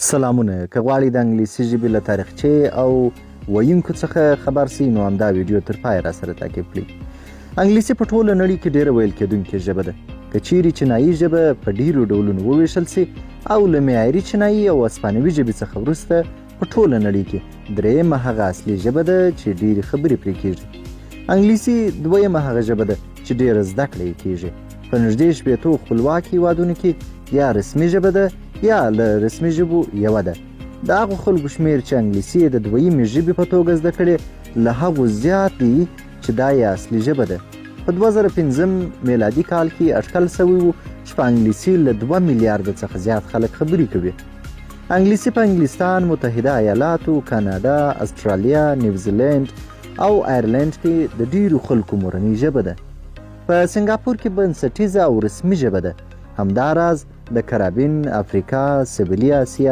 سلامونه که غواړئ د انګلیسي ژبې له تاریخچې او ویونکو څخه خبر سئ نو همدا ویډیو تر پایه راسره تعقیب کړئ. انګلیسي په ټوله نړۍ کې ډیره ویل کیدونکې ژبه ده. که چیرې چینایي ژبه په ډیرو ډولونو وویشل سي او له معیاري چینایي او اسپانوي ژبې څخه وروسته په ټوله نړۍ کې درېیمه هغه اصلي ژبه ده چې ډیرې خبرې پرې کیږي. انګلیسي دویمه هغه ژبه ده چې ډیره زده کړه یې کیږي. په نږدې شپېتو خپلواکو هیوادونو کې یا رسمي ژبه ده یا له رسمي ژبو یوه ده. د هغو خلکو شمیر چې انګلیسي یې د دویمې ژبې په توګه زده کړې له هغو زیات دی چې دا یې اصلي ژبه ده. په 2005 میلادي کال کې اټکل سوی و چې په انګلیسي له 2 میلیارده څخه زیات خلک خبرې کوي. انګلیسي په انګلستان، متحده ایالاتو، کاناډا، استرالیا، نیوزیلند او آیرلند کې د ډیرو خلکو مورنۍ ژبه ده. په سنګاپور کې بنسټیزه او رسمي ژبه ده. همداراز د کارابین، افریقا، سویلي اسیا